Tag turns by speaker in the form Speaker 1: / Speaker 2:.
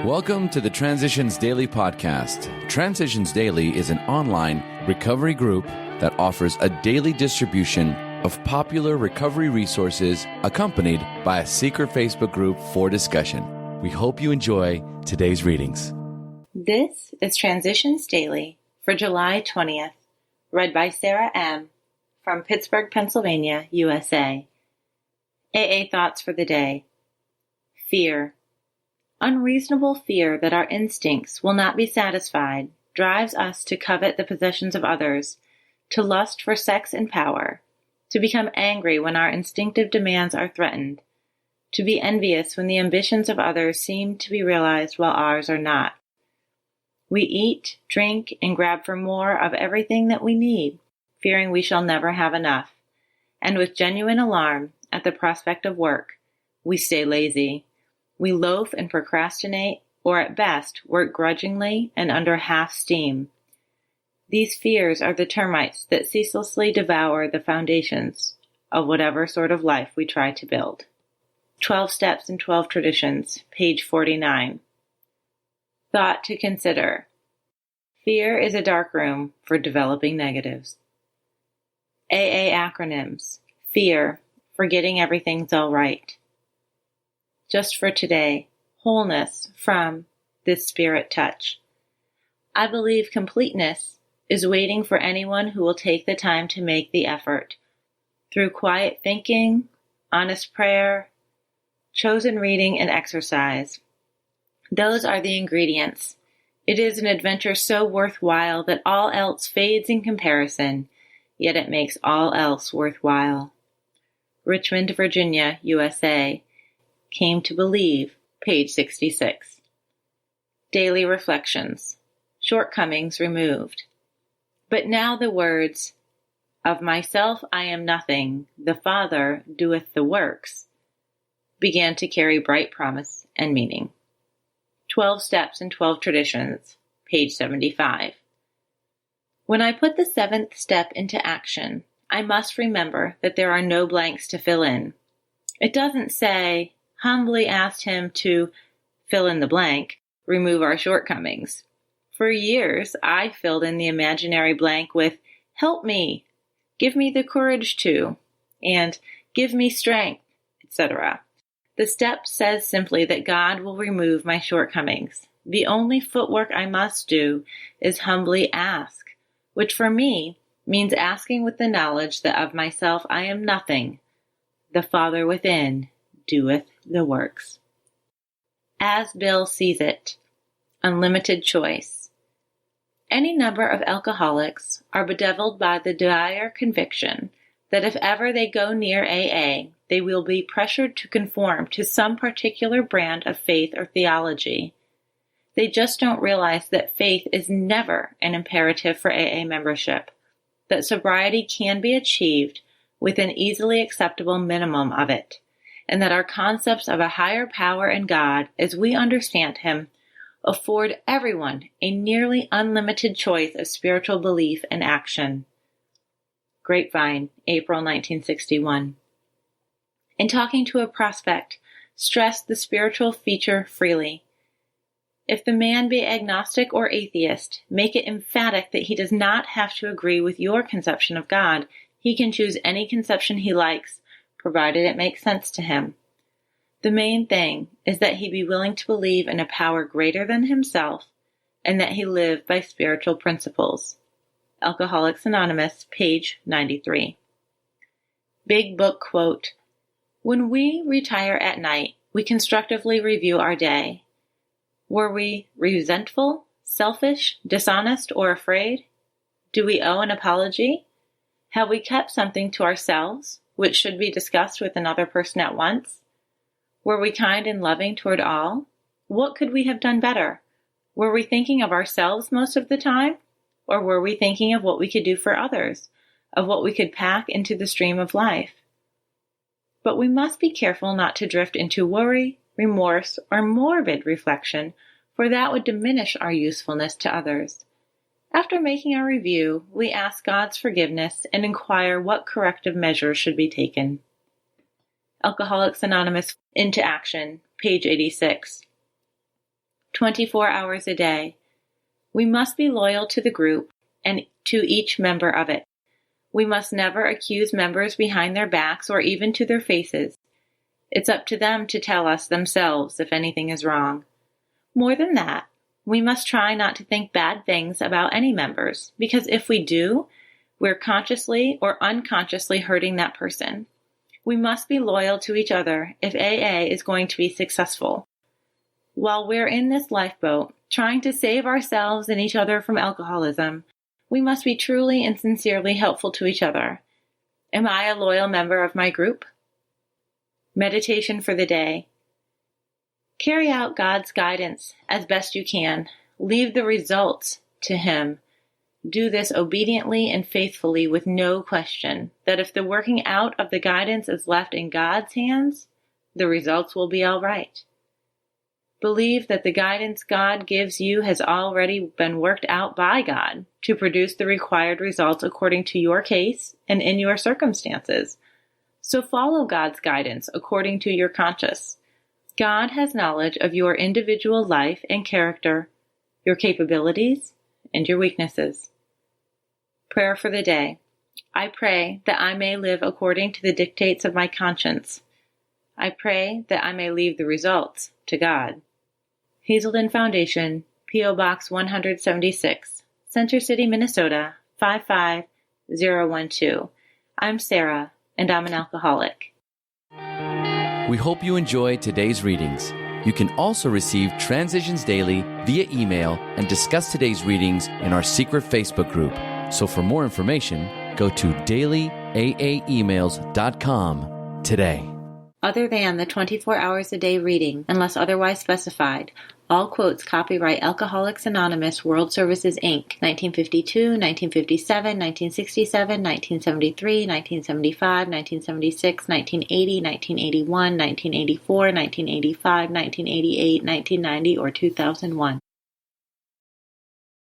Speaker 1: Welcome to the Transitions Daily podcast. Transitions Daily is an online recovery group that offers a daily distribution of popular recovery resources accompanied by a secret Facebook group for discussion. We hope you enjoy today's readings.
Speaker 2: This is Transitions Daily for July 20th, read by Sarah M. from Pittsburgh, Pennsylvania, USA. AA Thoughts for the Day. Fear. Unreasonable fear that our instincts will not be satisfied drives us to covet the possessions of others, to lust for sex and power, to become angry when our instinctive demands are threatened, to be envious when the ambitions of others seem to be realized while ours are not. We eat, drink, and grab for more of everything that we need, fearing we shall never have enough, and with genuine alarm at the prospect of work, we stay lazy. We loaf and procrastinate, or at best, work grudgingly and under half steam. These fears are the termites that ceaselessly devour the foundations of whatever sort of life we try to build. 12 Steps and 12 Traditions, page 49. Thought to consider. Fear is a dark room for developing negatives. AA acronyms. Fear, forgetting everything's all right. Just for today, wholeness from this spirit touch. I believe completeness is waiting for anyone who will take the time to make the effort. Through quiet thinking, honest prayer, chosen reading, and exercise. Those are the ingredients. It is an adventure so worthwhile that all else fades in comparison, yet it makes all else worthwhile. Richmond, Virginia, USA. Came to Believe, page 66. Daily Reflections. Shortcomings removed. But now the words, "Of myself I am nothing, the Father doeth the works," began to carry bright promise and meaning. 12 Steps and 12 Traditions, page 75. When I put the 7th step into action, I must remember that there are no blanks to fill in. It doesn't say, humbly asked him to fill in the blank, remove our shortcomings. For years, I filled in the imaginary blank with, help me, give me the courage to, and give me strength, etc. The step says simply that God will remove my shortcomings. The only footwork I must do is humbly ask, which for me means asking with the knowledge that of myself I am nothing. The Father within doeth the works. As Bill sees it, unlimited choice. Any number of alcoholics are bedeviled by the dire conviction that if ever they go near AA, they will be pressured to conform to some particular brand of faith or theology. They just don't realize that faith is never an imperative for AA membership, that sobriety can be achieved with an easily acceptable minimum of it, and that our concepts of a higher power and God, as we understand Him, afford everyone a nearly unlimited choice of spiritual belief and action. Grapevine, April 1961. In talking to a prospect, stress the spiritual feature freely. If the man be agnostic or atheist, make it emphatic that he does not have to agree with your conception of God. He can choose any conception he likes, provided it makes sense to him. The main thing is that he be willing to believe in a power greater than himself, and that he live by spiritual principles. Alcoholics Anonymous, page 93. Big Book quote, when we retire at night, we constructively review our day. Were we resentful, selfish, dishonest, or afraid? Do we owe an apology? Have we kept something to ourselves, which should be discussed with another person at once? Were we kind and loving toward all? What could we have done better? Were we thinking of ourselves most of the time? Or were we thinking of what we could do for others, of what we could pack into the stream of life? But we must be careful not to drift into worry, remorse, or morbid reflection, for that would diminish our usefulness to others. After making our review, we ask God's forgiveness and inquire what corrective measures should be taken. Alcoholics Anonymous Into Action, page 86. 24 hours a day. We must be loyal to the group and to each member of it. We must never accuse members behind their backs or even to their faces. It's up to them to tell us themselves if anything is wrong. More than that, we must try not to think bad things about any members, because if we do, we're consciously or unconsciously hurting that person. We must be loyal to each other if AA is going to be successful. While we're in this lifeboat, trying to save ourselves and each other from alcoholism, we must be truly and sincerely helpful to each other. Am I a loyal member of my group? Meditation for the day. Carry out God's guidance as best you can. Leave the results to Him. Do this obediently and faithfully with no question that if the working out of the guidance is left in God's hands, the results will be all right. Believe that the guidance God gives you has already been worked out by God to produce the required results according to your case and in your circumstances. So follow God's guidance according to your conscience. God has knowledge of your individual life and character, your capabilities, and your weaknesses. Prayer for the day. I pray that I may live according to the dictates of my conscience. I pray that I may leave the results to God. Hazelden Foundation, P.O. Box 176, Center City, Minnesota, 55012. I'm Sarah, and I'm an alcoholic.
Speaker 1: We hope you enjoyed today's readings. You can also receive Transitions Daily via email and discuss today's readings in our secret Facebook group. So for more information, go to dailyaaemails.com today.
Speaker 2: Other than the 24 hours a day reading, unless otherwise specified, all quotes copyright Alcoholics Anonymous World Services, Inc., 1952, 1957, 1967, 1973, 1975, 1976, 1980, 1981, 1984, 1985, 1988, 1990, or 2001.